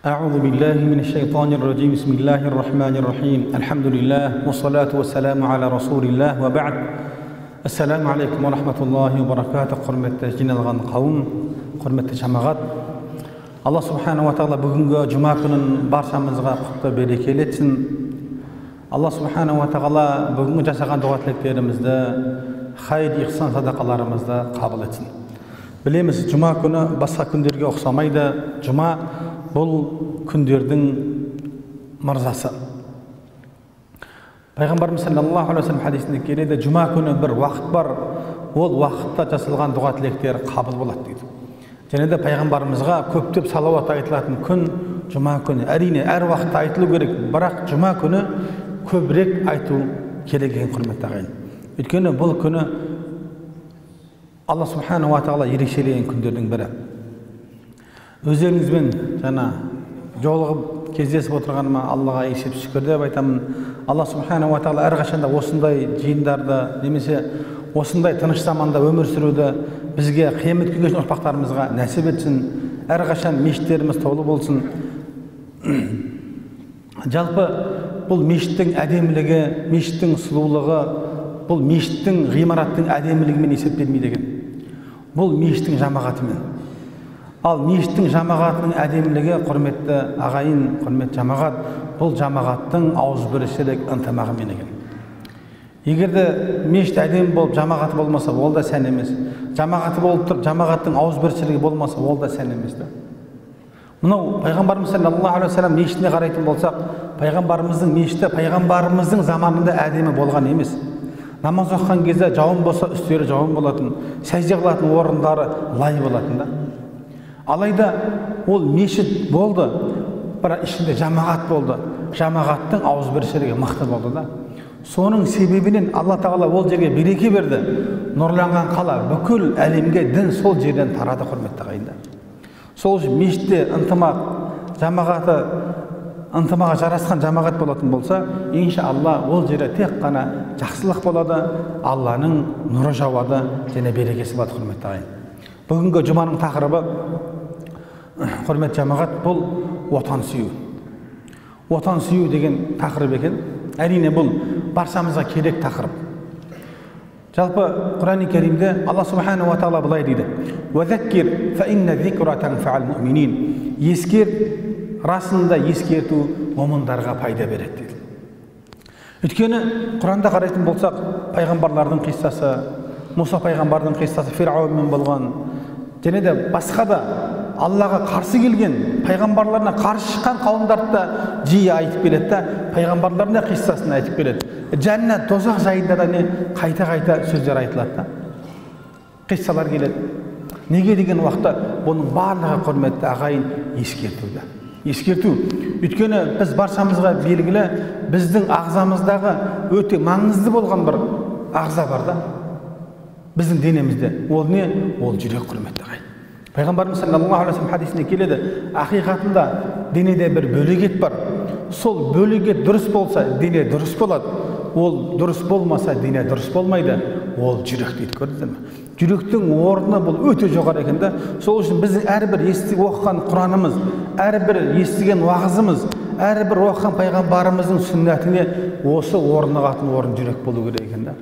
أعوذ بالله من الشيطان الرجيم بسم الله الرحمن الرحيم الحمد لله والصلاة والسلام على رسول الله وبعد السلام عليكم ورحمة الله وبركاته құрметті жиналған қауым, құрметті жамағат. Алла субхана ва тағала бүгінгі жұма күнін баршамызға құтты берекелі етсін. Алла субхана ва тағала бүгінгі жасаған дұға тілектерімізді, хайр, ихсан, садақаларымызды қабыл етсін. Білеміз, жұма күні басқа күндерге ұқсамайды. Жұма бұл күндердің мырзасы. Пайғамбарымыз саллаллаху алейхи ва саллям хадисінде келеді, жұма күні бір уақыт бар, ол уақытта жасалған дұға тілектер қабыл болады дейді. Және де пайғамбарымызға көптеп салауат айтылатын күн жұма күні. Әрине әр уақытта айтылу керек, бірақ жұма күні көбірек айту керек екен, құрметті ағайын. Өйткені бұл күні Алла субхана ва тағала ерекшелеген күндердің бірі. Өздеріңізбен жаңа жолығып кездесіп отырғаныма Аллаға есеп шүкір деп айтамын. Алла субхана ва тағала әрқашанда осындай жиындарды немесе осындай тыныш заманда өмір сүруді бізге қиямет күнге дейін ұрпақтарымызға нәсіп етсін. Әрқашан мешіттеріміз толы болсын. Жалпы бұл мешіттің әдемілігі, мешіттің сұлулығы, бұл мешіттің ғимараттың әдемілігімен есептелмейді екен. Бұл мешіттің жамағатымен. Ал мешіттің жамағатының әдемілігі, құрметті ағайын, құрметті жамағат, бұл жамағаттың ауызбіршілік ынтымағымен екен. Егерде мешіт әдемі болып жамағаты болмаса, ол да сән емес. Жамағаты болып тұр, жамағаттың ауызбіршілігі болмаса, ол да сән емес. Мынау пайғамбарымыз саллаллаху алейхи ва саллям мешітіне қарайтын болсақ, пайғамбарымыздың мешіті пайғамбарымыздың заманында әдемі болған емес. Намаз оқыған кезде жауын болса, үстері жауын болатын, сәжде қылатын орындары лай болатын да. Алайда ол мешіт болды, бірақ ішінде жамағат болды. Жамағаттың ауызбіршілігі мықты болды да. Соның себебінен Алла тағала ол жерге береке берді. Нұрланған қала бүкіл әлемге дін сол жерден тарады, құрметті ағайындар. Сол үшін мешітте ынтымақ, жамағаты ынтымаға жарасқан жамағат болатын болса, иншалла ол жерде тек қана жақсылық болады, Алланың нұры жауады, және берекесі болады, құрметті ағайын. Бүгінгі жұманың тақырыбы, құрметті жамағат, бұл отан сүю. Отан сүю деген тақырып екен. Әрине бұл баршамызға керек тақырып. Жалпы Құран-ы Кәрімде Алла субхана ва тағала былай дейді: "Уазаккир фа инна зикра танфа'ул муъминин." Ескер, расында ескерту момындарға пайда береді дейді. Өйткені Құранда қарайтын болсақ, пайғамбарлардың қиссасы, Мұса пайғамбардың қиссасы Фирауынмен болған, және де басқа да Аллаға қарсы келген, пайғамбарларына қарсы шыққан қауымдарды да жиі айтып келеді да, пайғамбарларына қиссасын айтып келеді. Жәннат, тозақ жайында да қайта-қайта сөздер айтылады да. Қиссалар келеді. Неге деген уақытта бұның барлығы, құрметті ағайын, ескертуді. Ескерту. Өйткені біз баршамызға белгілі, біздің ағзамыздағы өте маңызды болған бір ағза бар да. Біздің денемізде. Ол не? Ол жүрек, құрметті ағайын. Пайғамбарымыз саллаллаху алейхи ва саллям хадисінде келеді, ақиқатында денеде бір бөлек бар. Сол бөлек дұрыс болса, дене дұрыс болады. Ол дұрыс болмаса, дене дұрыс болмайды. Ол жүрек дейді, көрдіңіздер ме? Жүректің орны бұл өте жоғары екен да. Сол үшін біздің әрбір естіп оқыған Құранымыз, әрбір естіген уағызымыз, әрбір оқыған пайғамбарымыздың сүннәтіне осы орнығатын орын жүрек болу керек екен да.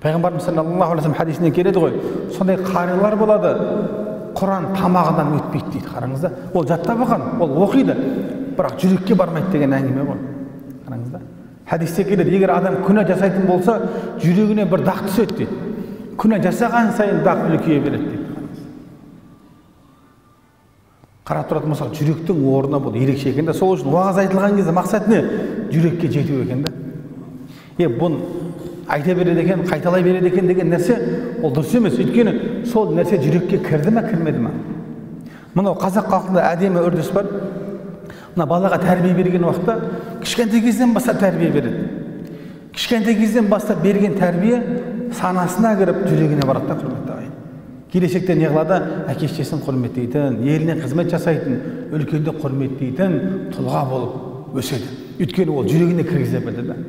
Пайғамбарымыз саллаллаху алейхи ва саллям хадисінде келеді ғой, сондай қарилар болады, Құран тамағынан өтпейді дейді. Қараңызда, ол жаттап алған, ол оқиды, бірақ жүрекке бармайды деген әңгіме ғой. Қараңызда. Хадисте келеді, егер адам күнә жасайтын болса, жүрегіне бір дақ түседі дейді. Күнә жасаған сайын дақ үлкейе береді дейді. Қарап тұратын болсақ, жүректің орны бұл ерекше екен да. Сол үшін уағыз айтылған кезде мақсат не? Жүрекке жету екен да. Бұны айта береді екен, қайталай береді екен деген нәрсе ол дұрыс емес. Өйткені сол нәрсе жүрекке кірді ме, кірмеді ме? Мынау қазақ халқында әдемі үрдіс бар. Мына балаға тәрбие берген уақытта кішкентай кезден бастап тәрбие береді. Кішкентай кезден бастап берген тәрбие санасына кіріп жүрегіне барады да, құрметті ағайын. Келешекте не қылады? Әке-шешесін құрметтейтін, еліне қызмет жасайтын, үлкенді құрметтейтін тұлға болып өседі. Өйткені ол жүрегіне кіргізе білді да.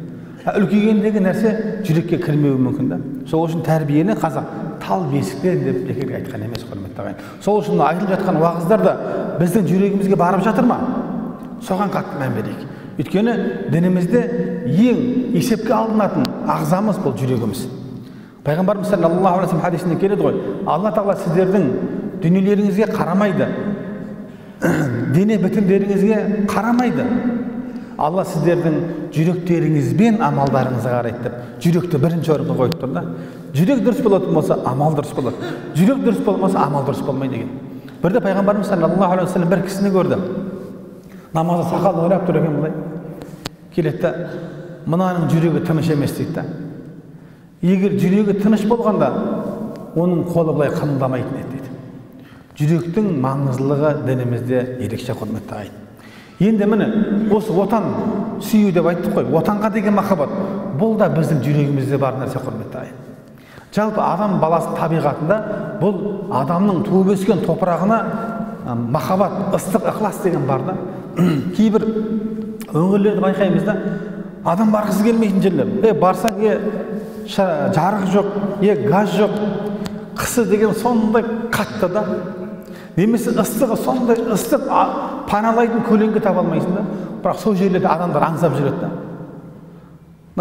Үлкейгендегі нәрсе жүрекке кірмеуі мүмкін да. Сол үшін тәрбиені қазақ тал бесіктен деп бекерге айтқан емес, құрметті ағайын. Сол үшін айтылып жатқан уағыздар да біздің жүрегімізге барып жатыр ма? соған қатты мән берейік. Өйткені дінімізде ең есепке алынатын ағзамыз бұл жүрегіміз. Пайғамбарымыз саллаллаху алейхи вассалам хадисінде келеді ғой, Алла тағала сіздердің дүниелеріңізге қарамайды, дене бітімдеріңізге қарамайды. Алла сіздердің жүректеріңіз бен амалдарыңызға қарайды деп, жүректі бірінші орынға қойып тұр да. Жүрек дұрыс болатын болса, амал дұрыс болады. Жүрек дұрыс болмаса, амал дұрыс болмайды деген. Бірде пайғамбарымыз саллаллаху алейхи вассалам бір кісіні көрді. Намазда сақалы ойлап тұр екен былай. Келеді да, мынаның жүрегі тыныш емес дейді да. Егер жүрегі тыныш болғанда, оның қолы былай қимылдамайтын еді дейді. Жүректің маңыздылығы дінімізде ерекше құрметті ағайын. Енді міне осы отан сүю деп айттық қой, отанға деген махаббат, бұл да біздің жүрегімізде бар нәрсе құрметті ағайын. Жалпы адам баласы табиғатында бұл адамның туып өскен топырағына махаббат, ыстық ықылас деген бар да. Кейбір өңірлерді байқаймыз да, адам барғысы келмейтін жерлер. Барсаң, жарық жоқ, газ жоқ, қысы деген сондай қатты да. Немесе ыстығы сондай ыстық, паналайтын көлеңке таба алмайсың да. Бірақ сол жерлерде адамдар аңсап жүреді да.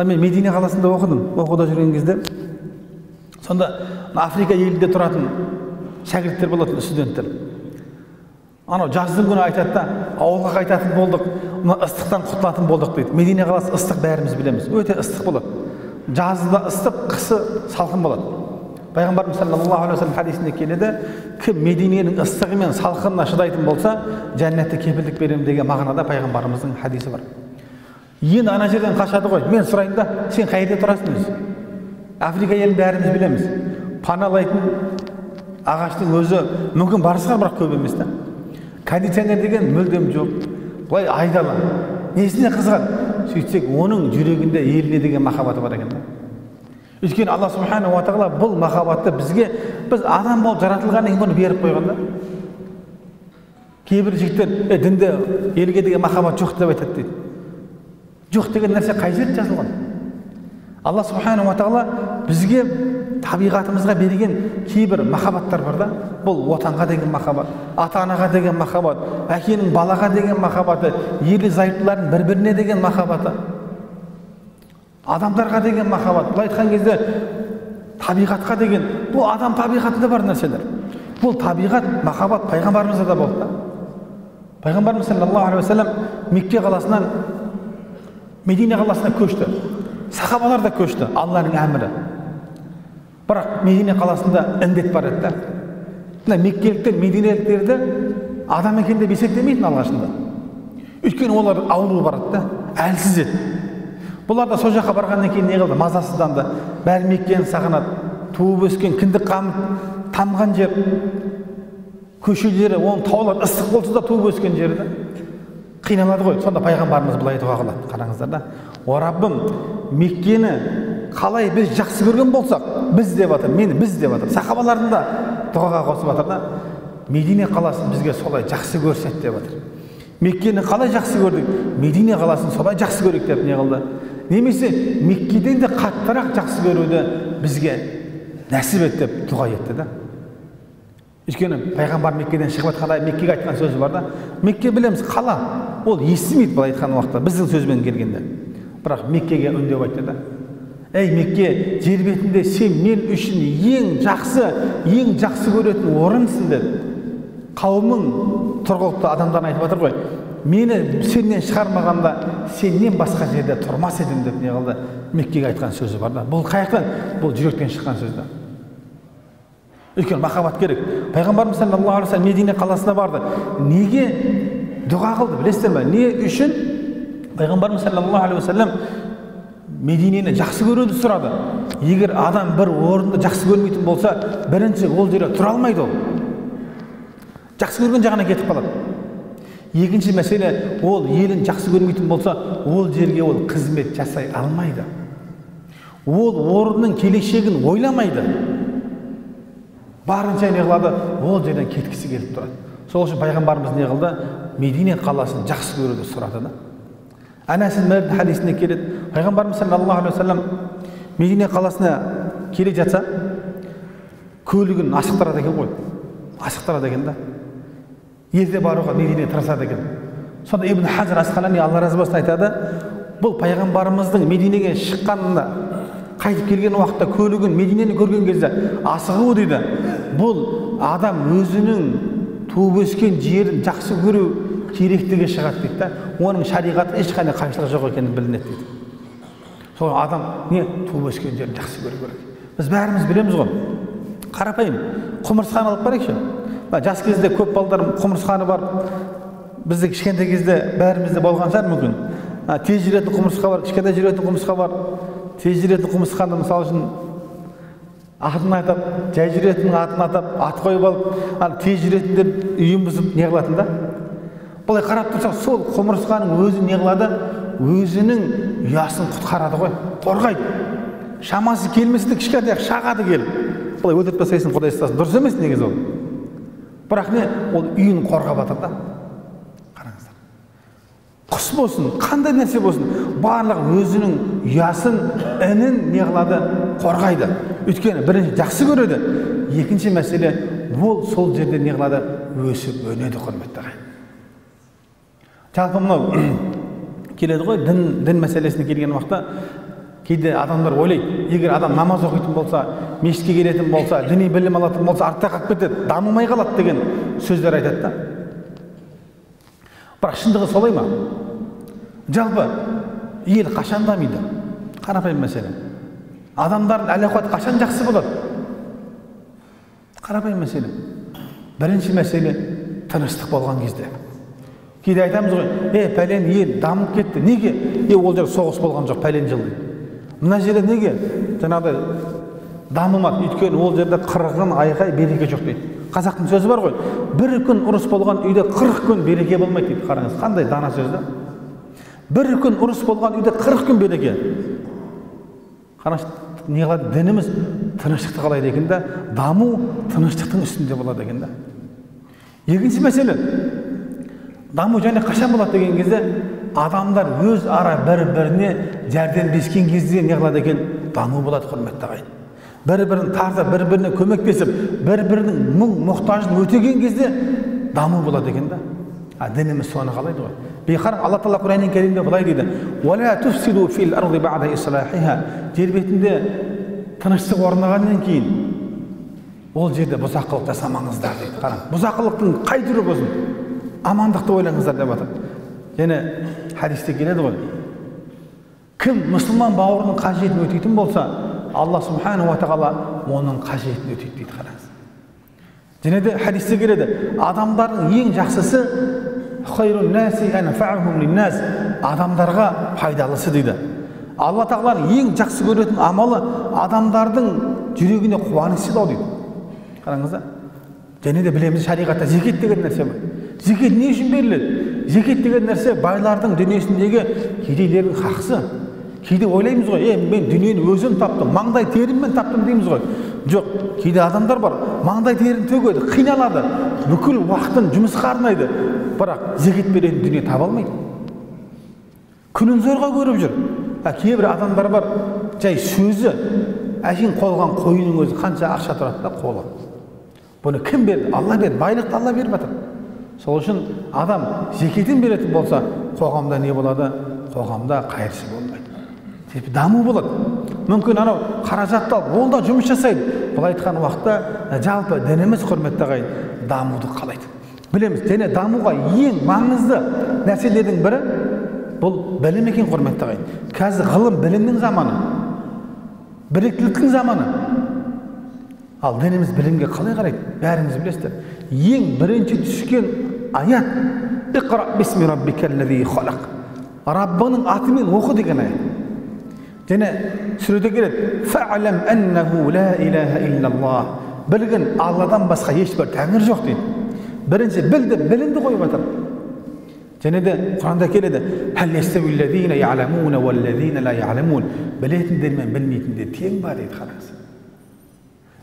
Мен Медине қаласында оқыдым, оқуда жүрген кезде. Сонда Африка елінде тұратын шәкірттер болатын, студенттер. Анау жаздың күні айтады да, ауылға қайтатын болдық, ыстықтан құтылатын болдық дейді. Медине қаласы ыстық, бәріміз білеміз, өте ыстық болады. Жазда ыстық, қысы салқын болады. Пайғамбарымыз саллаллаху алейхи вассалам хадисінде келеді, кім Мединенің ыстығы мен салқынына шыдайтын болса, жәннатта кепілдік беремін деген мағынада пайғамбарымыздың хадисі бар. Енді ана жерден қашады ғой, мен сұрайын да, сен қай жерде тұрасың өзі? Африка елін бәріміз білеміз. Паналайтын ағаштың өзі мүмкін бар шығар, бірақ көп емес та. Кондиционер деген мүлдем жоқ. Былай айдала. Несіне қызығады? Сөйтсек, оның жүрегінде еліне деген махаббаты бар екен да. Өйткені Алла субханаху ва тағала бұл махаббатты бізге, біз адам болып жаратылғаннан кейін бұны беріп қойғанда. Кейбір жігіттер дінде елге деген махаббат жоқ деп айтады дейді. Жоқ деген нәрсе қай жерде жазылған? Алла субханаху ва тағала бізге табиғатымызға берген кейбір махаббаттар бар да. Бұл отанға деген махаббат, ата-анаға деген махаббат, әкенің балаға деген махаббаты, ерлі зайыптылардың бір-біріне деген махаббаты, адамдарға деген махаббат. Бұл айтқан кезде табиғатқа деген, бұл адам табиғатында бар нәрселер. Бұл табиғат, махаббат пайғамбарымызда да болды да. Пайғамбарымыз саллаллаху алейхи вассалам Мекке қаласынан Медине қаласына көшті. Сахабалар да көшті, Алланың әмірі. Бірақ Медине қаласында індет бар еді. Меккеліктер, мединеліктерді адам екен деп есептемейтін алғашында. Өйткені олар ауру бар еді, әлсіз еді. Бұлар да сол жаққа барғаннан кейін не қылды? Мазасызданды. Бәрі Меккені сағынады. Туып өскен, кіндік қамы тамған жер. Көшелері, оның таулар ыстық болса да туып өскен жерді қиналады ғой. Сонда пайғамбарымыз былай дұға қылады. Қараңыздар да. О Раббым, Меккені қалай біз жақсы көрген болсақ, біз деп жатыр, мені біз деп жатыр. Сахабалардың да дұғаға қосып жатыр да. Медине қаласын бізге солай жақсы көрсет деп жатыр. Меккені қалай жақсы көрдік? Медине қаласын солай жақсы көрейік деп не қылды? Немесе Меккеден де қаттырақ жақсы көруді бізге нәсіп ет деп дұға етті да. Өйткені пайғамбар Меккеден шығып жатқанда Меккеге айтқан сөзі бар да. Мекке білеміз қала, ол естімейді былай айтқан уақытта біздің сөзбен келгенде. Бірақ Меккеге үндеп айтты да. Ей Мекке, жер бетінде сен мен үшін ең жақсы көретін орынсың деді. Қауымың тұрғылықты адамдарына айтып жатыр ғой. Мені сенен шығармағанда сенен басқа жерде тұрмас едім деп не қылды? Меккеге айтқан сөзі бар да. Бұл қаяқтан? Бұл жүректен шыққан сөз да. Өйткені махаббат керек. Пайғамбарымыз саллаллаху алейхи вассалам Медине қаласына барды. Неге дұға қылды білесіздер ме? Не үшін? Пайғамбарымыз саллаллаху алейхи вассалам Мединені жақсы көруді сұрады. Егер адам бір орынды жақсы көрмейтін болса, бірінші ол жерде тұра алмайды ол. Жақсы көрген жағына кетіп қалады. Екінші мәселе, ол елін жақсы көрмейтін болса, ол жерге ол қызмет жасай алмайды. Ол орынның келешегін ойламайды. Барынша не қылады, ол жерден кеткісі келіп тұрады. Сол үшін пайғамбарымыз не қылды? Медине қаласын жақсы көруді сұрады да. Анасының Мәлік хадисінде келеді. Пайғамбарымыз саллаллаху алейхи вассалам Медине қаласына келе жатса, көлігін ашықтырады екен ғой. Ашықтырады екен да. Ерте баруға Медине тырысады екен. Сонда Ибн Хажар Асқалани, Алла разы болсын, айтады, бұл пайғамбарымыздың Мединеге шыққанында, қайтып келген уақытта көлігін Мединені көрген кезде асығу дейді. Бұл адам өзінің туып өскен жерін жақсы көру керектігі шығады дейді. Оның шариғаты ешқандай қайшылық жоқ екені білінеді дейді. Сол адам не туып өскен жерін жақсы көру керек. Біз бәріміз білеміз ғой. Қарапайым құмырсқан алып барайықшы. Жас кезде көп балдар құмырсқаны бар. Бізде кішкентай кезде бәрімізде болған шығар мүмкін. Тез жүретін құмырсқа бар, кішкентай жүретін құмырсқа бар. Тез жүретін құмырсқаны мысалы үшін атын атап, жай жүретіннің атын атап, ат қойып алып, тез жүретіндер үйін бұзып не қылатын да. Бұлай қарап тұрсақ, сол құмырсқаның өзі не қылады? Өзінің ұясын құтқарады ғой, қорғайды. Шамасы келмесінде кішкентай шағады келіп. Бұлай өлтіріп тастайсың, Құдай сақтасын, дұрыс емес негізі ол. Бірақ не, ол үйін қорғап жатыр да. Қараңыздар. Құс болсын, қандай нәрсе болсын, барлығы өзінің ұясын, інін не қылады? Қорғайды. Өйткені бірінші жақсы көреді, екінші мәселе ол сол жерде не қылады? Өсіп өнеді, құрметті ағайын. Жалпы мынау келеді ғой, дін мәселесіне келген уақытта кейде адамдар ойлайды, егер адам намаз оқитын болса, мешітке келетін болса, діни білім алатын болса, артта қалып кетеді, дамымай қалады деген сөздер айтады да. Бірақ шындығы солай ма? Жалпы ел қашан дамиды? Қарапайым мәселе. Адамдардың әл-ауқаты қашан жақсы болады? Қарапайым мәселе. Бірінші мәселе тыныштық болған кезде. Кейде айтамыз ғой, пәлен ел дамып кетті. Неге? Ол жер соғыс болған жоқ, пәлен жыл. Мына жерде неге? Жаңағыдай дамымады. Өйткені ол жерде қырғын, айқай, береке жоқ дейді. Қазақтың сөзі бар ғой, бір күн ұрыс болған үйде 40 күн береке болмайды дейді. Қараңыз, қандай дана сөз да? Бір күн ұрыс болған үйде 40 күн береке. Қараңыз, не қылады? Дініміз тыныштықты қалайды екен да, даму тыныштықтың үстінде болады екен да. Екінші мәселе, даму және қашан болады деген кезде, адамдар өз ара бір-біріне жәрдемдескен кезде не қылады екен? Даму болады, құрметті ағайын. Бір-бірін тартып, бір-біріне көмектесіп, бір-бірінің мұң-мұқтажын өтеген кезде даму болады екен да. Дініміз соны қалайды ғой. Бейқарың Алла Тағала Құран Кәрімде былай дейді: "Уала туфсиду фил арди бa'да ислахиha." Жер бетінде тыныштық орнағаннан кейін ол жерде бұзақылық жасамаңыздар дейді. Қараң, бұзақылықтың қай түрі болсын, амандықты ойлаңыздар деп жатыр. Және хадисте келеді ғой, кім мұсылман бауырының қажетін өтейтін болса, Алла Субхану ва Тағала оның қажетін өтейді дейді. Қараңыз. Және де хадисте келеді, адамдардың ең жақсысы хайрун наси анфa'уhum линнас, адамдарға пайдалысы дейді. Алла Тағаланың ең жақсы көретін амалы адамдардың жүрегіне қуаныш сыйлау дейді. Қараңыз да. Және де білеміз, шариғатта зекет деген нәрсе бар. Зекет не үшін беріледі? Зекет деген нәрсе байлардың дүниесіндегі кедейлердің хақысы. Кейде ойлаймыз ғой, мен дүниені өзім таптым, маңдай теріммен таптым дейміз ғой. Жоқ, кейде адамдар бар, маңдай терін төгеді, қиналады, бүкіл уақытын жұмысқа арнайды, бірақ зекет беретін дүние таба алмайды. Күнін зорға көріп жүр. Кейбір адамдар бар, жай сөзі, әшейін қолған қойының өзі қанша ақша тұрады да қолы. Бұны кім берді? Алла берді, байлықты Алла беріп жатыр. Сол үшін адам зекетін беретін болса, қоғамда не болады? Қоғамда қайыршы болмайды. Даму болады. Мүмкін анау қаражатты алып, ол да жұмыс жасайды. Бұл айтқан уақытта жалпы дініміз, құрметті ағайын, дамуды қалайды. Білеміз, және дамуға ең маңызды нәрселердің бірі бұл білім екен, құрметті ағайын. Қазір ғылым білімнің заманы, біліктіліктің заманы. Ал дініміз білімге қалай қарайды? Бәріңіз білесіздер. Ең бірінші түскен аят Иқра бисми раббикаллази халақ. Раббының атымен оқы деген аят. Және сүреде келеді: Фa'лам аннаху ла илаха иллаллах. Білгін, Алладан басқа ешбір тәңір жоқ дейді. Бірінші білімді қойып жатыр. Және де Құранда келеді: Хал яставиллазина я'ламуна валлазина ла я'ламун. Білетіндер мен білмейтіндер тең ба дейді. Қараңыз.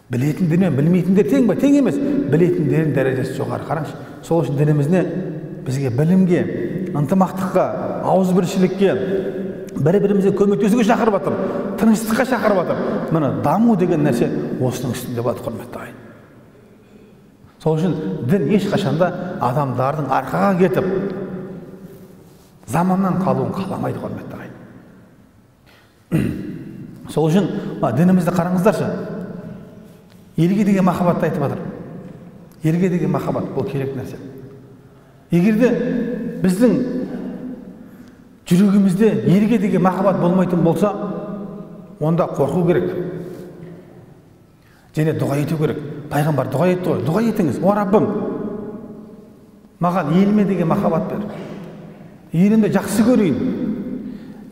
Білетіндер мен білмейтіндер тең ба? Тең емес. Білетіндердің дәрежесі жоғары. Қараңыз. Сол үшін дінімізде бізге білімге, ынтымақтыққа, ауызбіршілікке, бір-бірімізге көмектесуге шақырып жатыр, тыныштыққа шақырып жатыр. Міне даму деген нәрсе осының үстінде болады, құрметті ағайын. Сол үшін дін ешқашанда адамдардың арқаға кетіп, заманнан қалуын қаламайды, құрметті ағайын. Сол үшін дінімізді қараңыздаршы. Елге деген махаббатты айтып жатыр. Елге деген махаббат бұл керек нәрсе. Егерде біздің жүрегімізде елге деген махаббат болмайтын болса, онда қорқу керек. Және дұға ету керек. Пайғамбар дұға етті ғой. Дұға етіңіз. О Раббым, маған еліме деген махаббат бер. Елімді жақсы көрейін.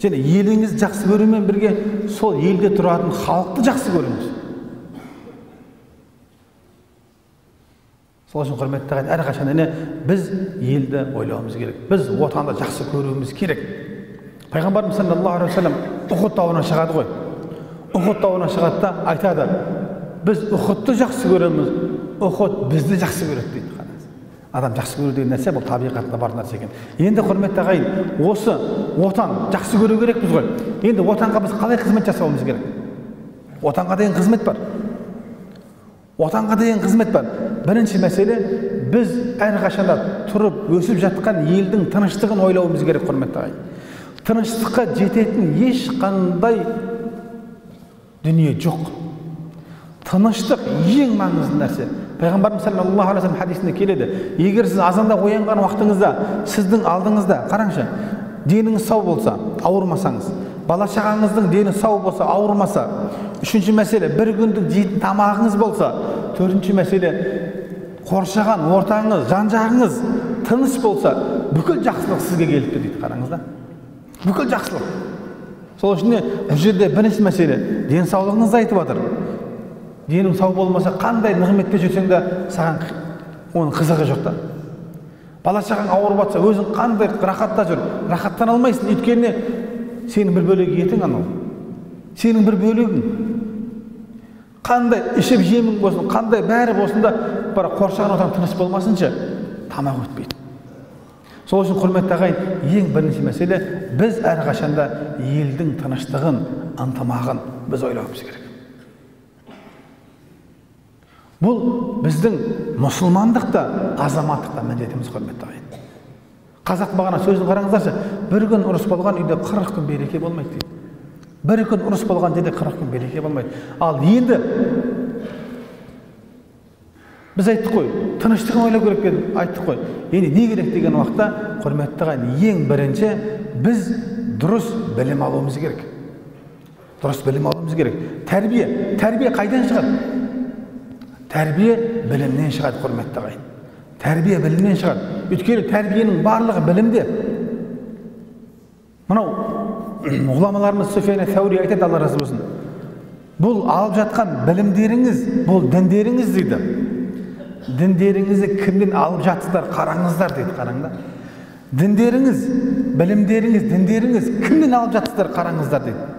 Және еліңіз жақсы көрумен бірге сол елде тұратын халықты жақсы көріңіз. Сол үшін құрметті ағайын, әрқашан біз елді ойлауымыз керек. Біз отанды жақсы көруіміз керек. Пайғамбарымыз саллаллаху алейхи ва саллям Ухуд тауына шығады ғой. Ухуд тауына шығады да айтады: біз Ухудты жақсы көреміз, Ухуд бізді жақсы көреді дейді. Адам жақсы көру деген нәрсе бұл табиғатында бар нәрсе екен. Енді құрметті ағайын, осы отан жақсы көру керекпіз ғой. Енді отанға біз қалай қызмет жасауымыз керек? Отанға деген қызмет бар. Отанға деген қызмет бар. Бірінші мәселе, біз әрқашанда тұрып өсіп жатқан елдің тыныштығын ойлауымыз керек, құрметті ағайын. Тыныштыққа жететін ешқандай дүние жоқ. Тыныштық ең маңызды нәрсе. Пайғамбарымыз саллаллаху алейхи ва саллям хадисінде келеді: егер сіз азанда оянған уақытыңызда, сіздің алдыңызда, қараңшы, деніңіз сау болса, ауырмасаңыз, бала шағаңыздың дені сау болса, ауырмаса, үшінші мәселе, бір күндік жейтін тамағыңыз болса, төртінші мәселе, қоршаған ортаңыз, жан-жағыңыз тыныш болса, бүкіл жақсылық сізге келіпті дейді. Қараңыз да, бүкіл жақсылық. Сол үшін бұл жерде бірінші мәселе, денсаулығыңызды айтып жатыр. Денің сау болмаса, қандай нығметте жүрсең де саған оның қызығы жоқ та. Бала шағаң ауырып жатса, өзің қандай рахатта жүр, рахаттана алмайсың. Өйткені сенің бір бөлегі етің анау. Сенің бір бөлегің. Қандай ішіп жемің болсын, қандай бәрі болсын да, bara қоршаған ортаң тыныш болмасынша тамақ өтпейді. Сол үшін құрметті ағайын, ең бірінші мәселе, біз әрқашанда елдің тыныштығын, ынтымағын біз ойлауымыз керек. Бұл біздің мұсылмандықта, азаматтықта міндетіміз, құрметті ағайын. Қазақ бағана сөзін қараңыздаршы: бір күн ұрыс болған үйде 40 күн береке болмайды дейді. Бір күн ұрыс болған жерде 40 күн береке болмайды. Ал енді біз айттық қой, тыныштығын ойлау керек деп айттық қой. Енді не керек деген уақытта, құрметті ағайын, ең бірінші біз дұрыс білім алуымыз керек. Дұрыс білім алуымыз керек. Тәрбие қайдан шығады? Тәрбие білімнен шығады, құрметті ағайын. Тәрбие білімнен шығады. Өйткені тәрбиенің барлығы білімде. Мынау ғұламаларымыз Суфиян ат-Таури айтады, Алла разы болсын. Бұл алып жатқан білімдеріңіз, бұл діндеріңіз дейді. Діндеріңізді кімден алып жатсыздар, қараңыздар дейді, қараңдар. Діндеріңіз, білімдеріңіз, діндеріңіз кімден алып жатсыздар, қараңыздар дейді.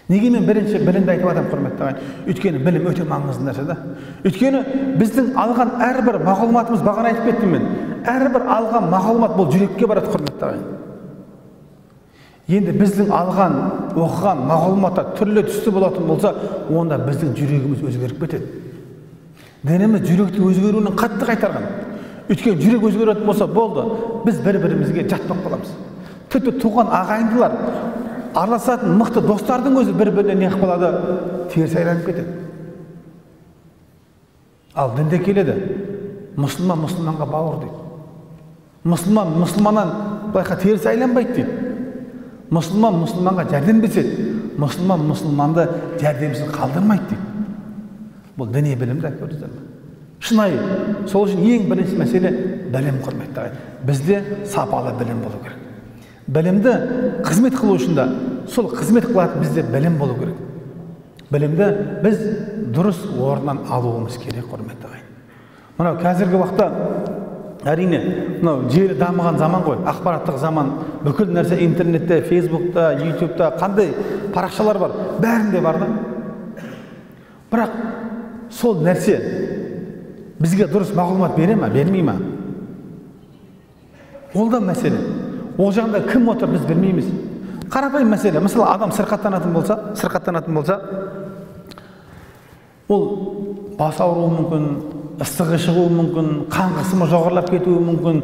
Неге мен бірінші білімді айтып жатырмын, құрметті ағайын? Өйткені білім өте маңызды нәрсе да. Өйткені біздің алған әрбір мағлұматымыз, бағана айтып кеттім мен, әрбір алған мағлұмат бұл жүрекке барады, құрметті ағайын. Енді біздің алған, оқыған мағлұматтар түрлі түсті болатын болса, онда біздің жүрегіміз өзгеріп кетеді. Дініміз жүректің өзгеруінен қатты қайтарған. Өйткені жүрек өзгеретін болса, болды, біз бір-бірімізге жат болып қаламыз. Тіпті туған ағайындылар, араласатын мықты достардың өзі бір-біріне не қылып қалады, теріс айланып кетеді. Ал дінде келеді: мұсылман мұсылманға бауыр дейді. Мұсылман мұсылманнан былайша теріс айланбайды дейді. Мұсылман мұсылманға жәрдем береді, мұсылман мұсылманды жәрдемсіз қалдырмайды дейді. Бұл діни білімді, көрдіңіздер ме? Шынайы. Сол үшін ең бірінші мәселе білім, құрметті ағайын. Бізде сапалы білім болу керек. Білімді қызмет қылу үшін да, сол қызмет қылатын бізде білім болу керек. Білімді біз дұрыс орнынан алуымыз керек, құрметті ағайын. Мынау қазіргі уақытта әрине, мынау желі дамыған заман ғой, ақпараттық заман, бүкіл нәрсе интернетте, фейсбукта, ютубта, қандай парақшалар бар, бәрінде бар да. Бірақ сол нәрсе бізге дұрыс мағлұмат бере ме, бермей ме? Ол да мәселе. Ол жағында кім отыр, біз білмейміз. Қарапайым мәселе. Мысалы, адам сырқаттанатын болса, ол бас ауруы мүмкін, ыстығы шығуы мүмкін, қан қысымы жоғарылап кетуі мүмкін,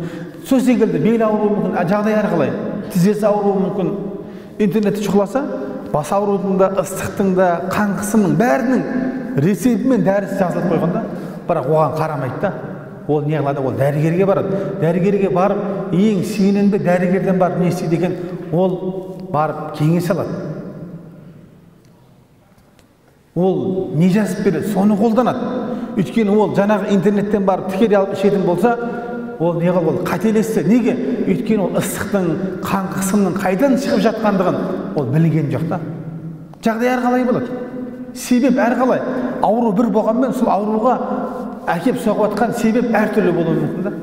сол секілді бел ауруы мүмкін, жағдай әрқалай, тізесі ауруы мүмкін. Интернетті шұқыласа, бас аурудың да, ыстықтың да, қан қысымның бәрінің рецептімен дәрісі жазылып қойғанда, бірақ оған қарамайды да. Ол не қылады? Ол дәрігерге барады. Дәрігерге барып, ең сенімді дәрігерден барып не істейді екен? Ол барып кеңес алады. Ол не жазып береді? Соны қолданады. Өйткені ол жаңағы интернеттен барып тікелей алып ішетін болса, ол не қылып, ол қателесті. Неге? Өйткені ол ыстықтың, қан қысымның қайдан шығып жатқандығын ол білген жоқ та. Жағдай әрқалай болады. Себеп әрқалай. Ауру бір болғанмен, сол ауруға әкеп соғып жатқан себеп әртүрлі болуы мүмкін да.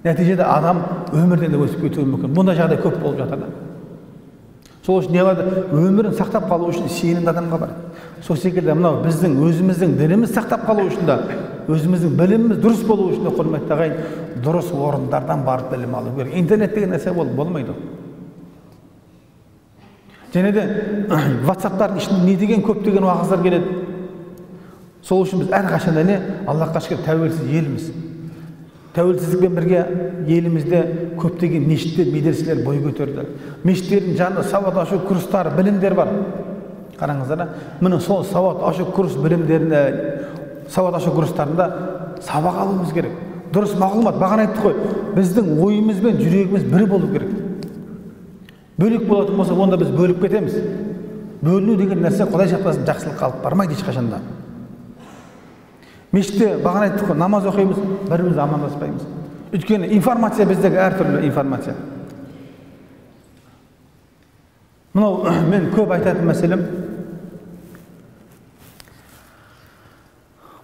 Нәтижеде адам өмірден де өсіп кетуі мүмкін. Бұндай жағдай көп болып жатыр да. Сол үшін не қылады? Өмірін сақтап қалу үшін сенімді адамға барады. Сол секілді мынау біздің өзіміздің дініміз сақтап қалу үшін да, өзіміздің біліміміз дұрыс болу үшін де, құрметті ағайын, дұрыс орындардан барып білім алу керек. Интернет деген нәрсе болмайды. Және де WhatsApp-тардың ішінде не деген көптеген уағыздар келеді. Сол үшін біз әрқашанда не? Аллахқа шүкір тәуелсіз елміз. Тәуелсіздікпен бірге елімізде көптеген мешіттер, медреселер бой көтерді. Мешіттердің жанында сауат ашу курстары, білімдер бар. Қараңыздар, міне сол сауат ашу курс білімдерінде, сауат ашу курстарында сабақ алуымыз керек. Дұрыс мағлұмат, бағана айттық қой, біздің ойымыз бен жүрегіміз бір болу керек. Бөлек болатын болса, онда біз бөліп кетеміз. Бөліну деген нәрсе Құдай сақтасын жақсылыққа алып бармайды ешқашанда. Мешітте бағана айттық қой, намаз оқимыз, біріміз амандаспаймыз. Өйткені информация біздегі әртүрлі информация. Мынау мен көп айтатын мәселем,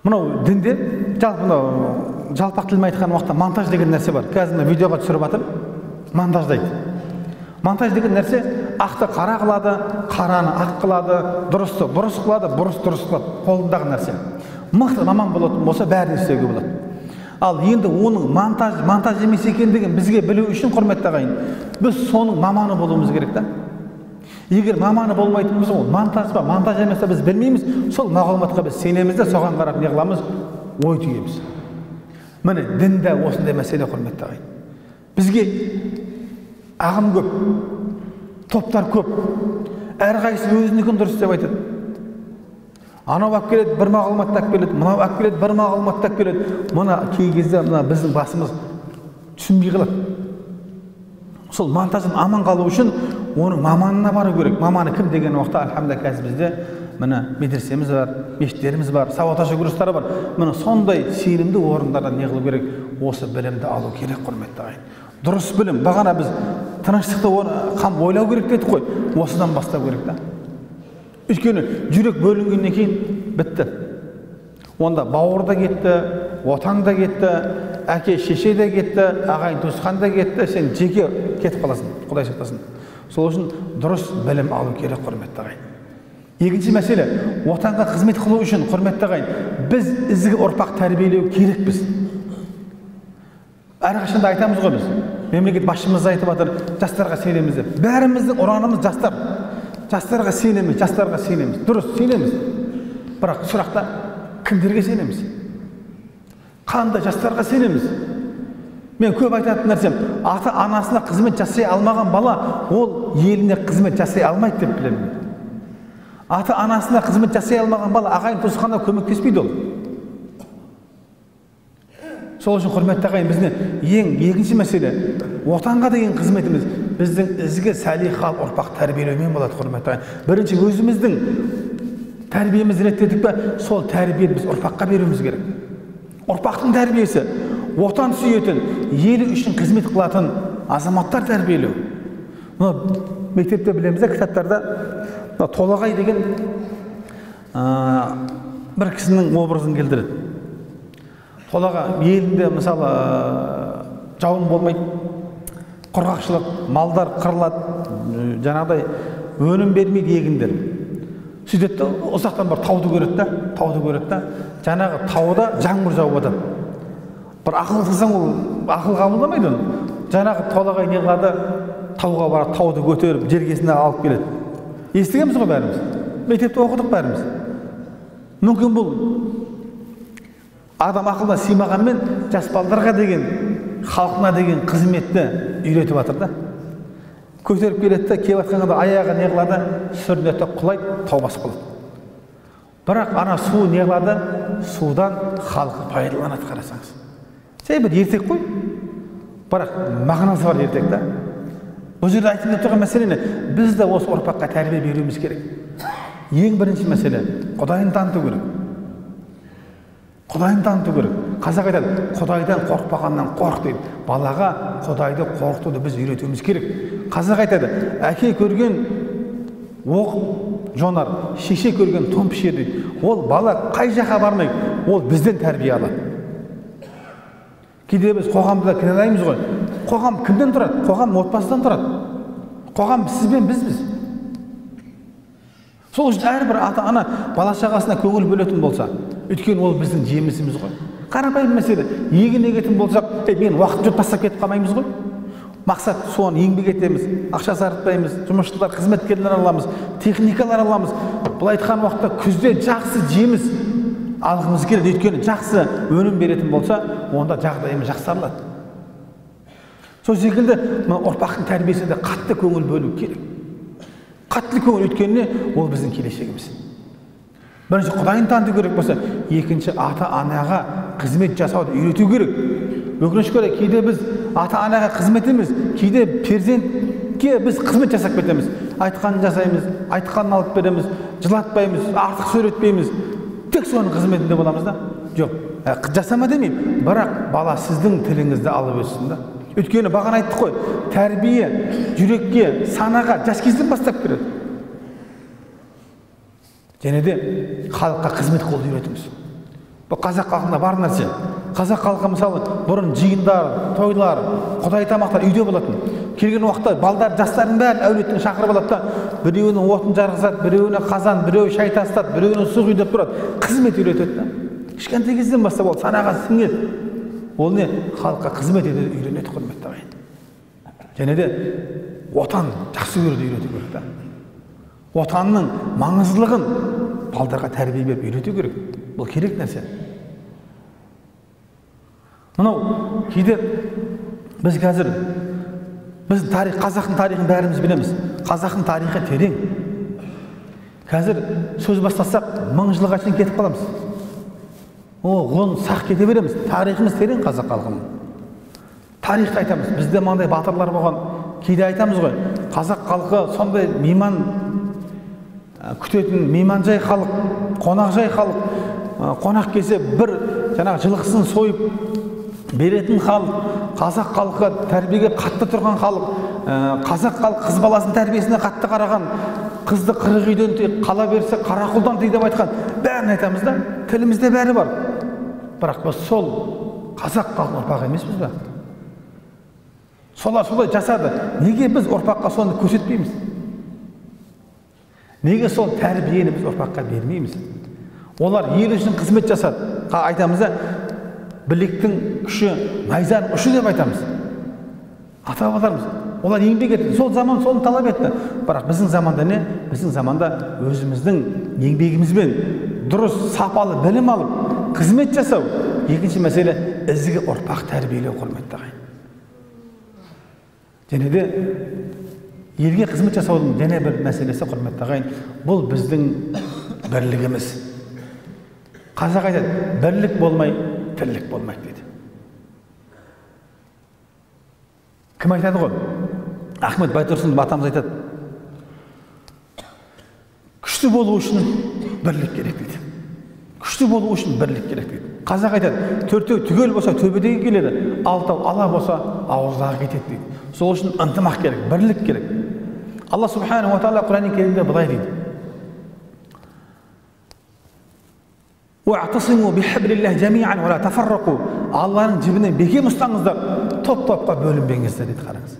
мынау дінде жалпақ тілмен айтқан уақытта монтаж деген нәрсе бар. Қазір видеоға түсіріп жатыр, монтаждайды. Монтаж деген нәрсе ақты қара қылады, қараны ақ қылады, дұрысты бұрыс қылады, бұрыс дұрыс қылады. Қолындағы нәрсе. Мықты маман болатын болса, бәрін істеуге болады. Ал енді оның монтаж емес екендігін бізге білу үшін, құрметті ағайын, біз соның маманы болуымыз керек та. Егер маманы болмайтын болса, ол монтаж ба, монтаж емес біз білмейміз, сол мағлұматқа біз сенеміз де, соған қарап не қыламыз? Ой түйеміз. Міне дінде осындай мәселе, құрметті ағайын. Бізге ағым көп, топтар көп, әрқайсысы өзінікін дұрыс деп айтады. Анау алып келеді, бір мағлұмат алып келеді, мынау алып келеді, бір мағлұмат алып келеді. Мұна кей кезде біздің басымыз түсінбей қалады. Сол монтажын аман қалу үшін оның маманына бару керек. Маманы кім деген уақытта, альхамдулилlah, қазір бізде міне медресеміз бар, мешіттеріміз бар, сауат ашу курстары бар. Міне сондай сенімді орындардан не қылу керек? Осы білімді алу керек, құрметті ағайын. Дұрыс білім. Бағана біз тыныштықты қам ойлау керек дедік қой. Осыдан бастау керек та. Өйткені жүрек бөлінгеннен кейін бітті. Онда бауыр да кетті, отан да кетті, әке шеше де кетті, ағайын туысқан да кетті, сен жеке кетіп қаласың, Құдай сақтасын. Сол үшін дұрыс білім алу керек, құрметті ағайын. Екінші мәселе, отанға қызмет қылу үшін, құрметті ағайын, біз ізгі ұрпақ тәрбиелеу керекпіз. Әрқашанда айтамыз ғой біз. Мемлекет басшымыз айтып жатыр, жастарға сенеміз деп. Бәріміздің ұранымыз жастар. Жастарға сенеміз, жастарға сенеміз. Дұрыс, сенеміз. Бірақ сұрақта кімдерге сенеміз? Қандай жастарға сенеміз? Мен көп айтатын нәрсем, ата анасына қызмет жасай алмаған бала, ол еліне қызмет жасай алмайды деп білемін. Ата анасына қызмет жасай алмаған бала ағайын туысқанына көмектеспейді ол. Сол үшін, құрметті ағайын, біздің ең екінші мәселе отанға деген қызметіміз, біздің ізгі салихалы ұрпақ тәрбиелеумен болады, құрметті ағайын. Бірінші өзіміздің тәрбиемізді реттедік пе, сол тәрбиені біз ұрпаққа беруіміз керек. Ұрпақтың тәрбиесі отан сүйетін, елі үшін қызмет қылатын азаматтар тәрбиелеу. Мектепте білеміз, кітаптарда Толағай деген бір кісінің образын келтіреді. Толаға елінде мысалы жауын болмайды, құрғақшылық, малдар қырылады, жаңағыдай өнім бермейді егіндер. Сөйтеді, ұзақтан бір тауды көреді да, жаңағы тауда жаңбыр жауып жатады. Бір ақыл қылсаң, ол ақыл қабылдамайды оны. Жаңағы Толағай не қылады, тауға барып, тауды көтеріп, жергесіне алып келеді. Естігенбіз ғой бәріміз. Мектепте оқыдық бәріміз. Мүмкін бұл адам ақылына сыймағанмен жас балдарға деген, халқына деген қызметті үйретіп жатыр да. Көтеріп келеді да, келіп жатқанда аяғы не қылады, сүрінеді, құлайды, тау басып қалады. Бірақ ана су не қылады, судан халқы пайдаланады, қарасаңыз. Сәй бір ертек қой, бірақ мағынасы бар ертек да. Бұл жерде айтып тұрған мәселені біз де осы ұрпаққа тәрбие беруіміз керек. Ең бірінші мәселе Құдайын таныту керек. Құдайын таныту керек. Қазақ айтады, Құдайдан қорықпағаннан қорық дейді. Балаға Құдайды қорқытуды біз үйретуіміз керек. Қазақ айтады, әке көрген оқ жонар, шеше көрген тон пішер дейді. Ол бала қай жаққа бармай, ол бізден тәрбие алады. Кейде біз қоғамды да кінәлаймыз ғой. Қоғам кімден тұрады? Қоғам отбасыдан тұрады. Қоғам сіз бен бізбіз. Сол үшін әрбір ата-ана бала шағасына көңіл бөлетін болса, өйткені ол біздің жемісіміз ғой. Қарапайым мәселе. Егін егетін болсақ, мен уақыт жүріп тастап кетіп қалмаймыз ғой. Мақсат соны еңбек етеміз, ақша сарқытпаймыз, жұмысшылар, қызметкерлер аламыз, техникалар аламыз. Бұл айтқан уақытта күзде жақсы жеміс алғымыз келеді. Өйткені жақсы өнім беретін болса, онда жағдайымыз жақсарылады. Сол секілді ұрпақтың тәрбиесінде қатты көңіл бөлу керек. Қатты көңіл өткеніне ол біздің келешегіміз. Бірінші Құдайын таныту керек болса, екінші ата-анаға қызмет жасауды үйрету керек. Өкінішке орай кейде біз ата-анаға қызмет емес, кейде перзентке біз қызмет жасап кетеміз. Айтқанын жасаймыз, айтқанын алып береміз, жылатпаймыз, артық сөйлетпейміз. Тек соның қызметінде боламыз да? Жоқ, жасама демеймін, бірақ бала сіздің тіліңізді алып өссін да. Өйткені бағана айттық қой, тәрбие жүрекке, санаға жас кезден бастап кіреді. Және де халыққа қызмет қылуды үйретіңіз. Бұл қазақ халқында бар нәрсе. Қазақ халқы мысалы бұрын жиындар, тойлар, құдай тамақтар үйде болатын. Келген уақытта балдар, жастардың бәрін әулеттің шақырып алады да, біреуінің отын жарғызады, біреуіне қазан, біреуі шай тастады, біреуіне су құйдырып тұрады. Қызмет үйретеді да. Кішкентай кезден бастап ол санаға сіңеді. Ол не? Халыққа қызмет етуді үйренеді, құрметті ағайын. Және де отан жақсы көруді үйрету керек та. Отанның маңыздылығын балдарға тәрбие беріп үйрету керек. Бұл керек нәрсе. Мынау кейде біз қазір қазақтың тарихын бәріміз білеміз. Қазақтың тарихы терең. Қазір сөз бастасақ 1000 жылға шейін кетіп қаламыз. Оғын сақ кете береміз. Тарихымыз терең қазақ халқының. Тарихты айтамыз. Бізде маңдай батырлар болған. Кейде айтамыз ғой, қазақ халқы сондай мейман күтетін мейманжай халық, қонақжай халық. Қонақ келсе бір жаңағы жылқысын сойып беретін халық. Қазақ халқы тәрбиеге қатты тұрған халық. Қазақ халқы қыз баласының тәрбиесіне қатты қараған. Қызды қырық үйден қала берсе қарақұлдан дейді деп айтқан. Бәрін айтамыз да, тілімізде бәрі бар. Бірақ біз сол қазақ халқының ұрпағы емеспіз бе? Солай жасады. Неге біз ұрпаққа соны көрсетпейміз? Неге сол тәрбиені біз ұрпаққа бермейміз? Олар ел үшін қызмет жасады. Айтамыз да, білектің күші найзаның ұшы деп айтамыз. Ата-бабаларымыз. Олар еңбек етті. Сол заман соны талап етті. Бірақ біздің заманда не? Біздің заманда өзіміздің еңбегімізбен дұрыс, сапалы білім алып, қызмет жасау. Екінші мәселе ізгі ұрпақ тәрбиелеу, құрметті ағайын. Және де елге қызмет жасаудың және бір мәселесі, құрметті ағайын, бұл біздің бірлігіміз. Қазақ айтады, бірлік болмай, тірлік болмайды дейді. Кім айтады ғой? Ахмет Байтұрсынов атамыз айтады. Күшті болу үшін бірлік керек дейді. Күшті болу үшін бірлік керек дейді. Қазақ айтады, төртеу түгел болса төбедегі келеді, алтау ала болса ауыздағы кетеді дейді. Сол үшін ынтымақ керек, бірлік керек. Алла субханаһу ва тағала Құран-ы Кәрімде былай дейді. وَاعْتَصِمُوا بِحَبْلِ اللَّهِ جَمِيعًا وَلَا تَفَرَّقُوا. Алланың жібінен бекем ұстаңыздар, топ-топқа бөлінбеңіздер дейді, қараңыз.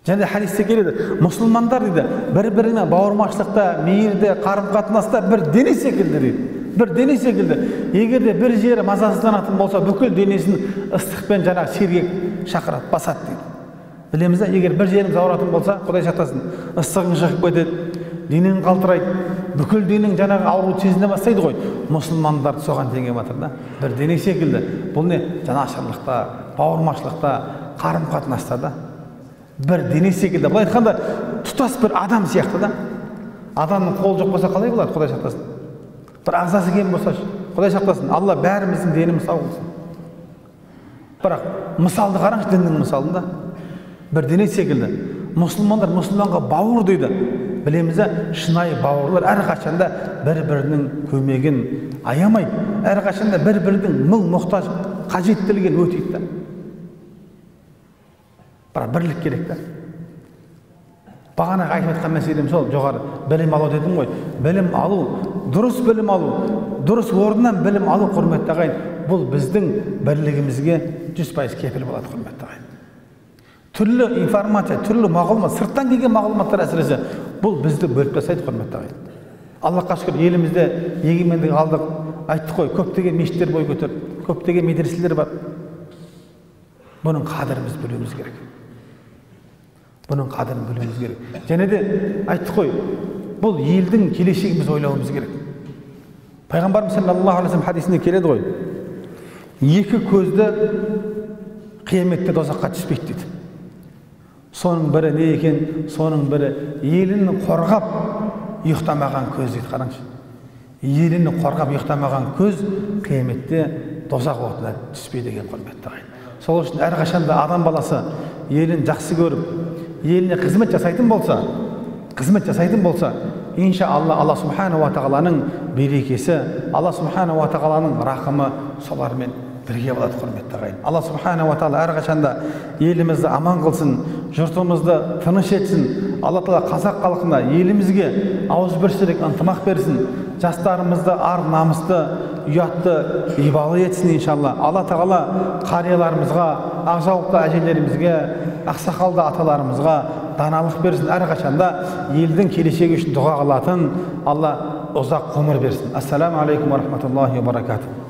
Және хадисте келеді, мұсылмандар дейді, бір-біріне бауырмашылықта, мейірде, қарым-қатынаста бір дене секілді дейді. Бір дене секілді. Егер де бір жері мазасызданатын болса, бүкіл денесін ыстықпен жаңағы сергек шақырады, басады дейді. Білеміз де, егер бір жеріңіз ауыратын болса, Құдай сақтасын, ыстығың шығып кетеді, денең қалтырайды, бүкіл денің жаңағы ауруды сезіне бастайды ғой. Мұсылмандарды соған теңеп жатыр да. Бір дене секілді. Бұл не? Жанашырлықта, бауырмашылықта, қарым-қатынаста да. Бір дене секілді. Былай айтқанда, тұтас бір адам сияқты да. Адамның қолы жоқ болса қалай болады? Құдай сақтасын. Бір ағзасы кем болса, Құдай сақтасын. Алла бәріміздің деніміз сау болсын. Бірақ мысалды қараңыз, діннің мысалында. Бір дене секілді. Мұсылмандар мұсылманға бауыр дейді. Білеміз, шынайы бауырлар әрқашанда бір-бірінің көмегін аямайды. Әрқашанда бір-бірінің мұң-мұқтаж қажеттілігін өтейді. Бірақ бірлік керек та. Бағана айтып жатқан мәселем сол, жоғары білім алу дедім ғой. Білім алу, дұрыс білім алу, дұрыс орнынан білім алу, құрметті ағайын, бұл біздің бірлігімізге 100% кепіл болады, құрметті ағайын. Түрлі информация, түрлі мағлұмат, сырттан келген мағлұматтар әсіресе бұл бізді бөліп тастайды, құрметті ағайын. Аллахқа шүкір, елімізде егемендік алдық, айттық қой, көптеген мешіттер бой көтерді, көптеген медреселер бар. Бұның қадірін біз білуіміз керек. Бұның қадірін білуіміз керек. Және де айттық қой, бұл елдің келешегін біз ойлауымыз керек. Пайғамбарымыз саллаллаху алейхи ва саллям хадисінде келеді ғой. Екі көзді қияметте дозаққа түспейді дейді. Соның бірі не екен? Соның бірі елін қорғап ұйықтамаған көз дейді, қараңызшы. Елін қорғап ұйықтамаған көз қияметте дозақ отына түспейді деген, құрметті ағайын. Сол үшін әрқашанда адам баласы елін жақсы көріп, еліне қызмет жасайтын болса, иншалла Алла субхана ва тағаланың берекесі, Алла субхана ва тағаланың рақымы солармен бірге болады, құрметті ағайын. Алла субхана ва тағала әрқашанда елімізді аман қылсын, жұртымызды тыныш етсін. Алла тағала қазақ халқына, елімізге ауызбіршілік ынтымақ берсін. Жастарымызды ар намысты, ұятты, ибалы етсін иншалла. Алла тағала қарияларымызға, ақжауапты әжелерімізге, ақсақалды аталарымызға даналық берсін. Әрқашанда елдің келешегі үшін дұға қылатын Алла ұзақ ғұмыр берсін. Ассаламу алейкум ва рахматуллахи ва баракатух.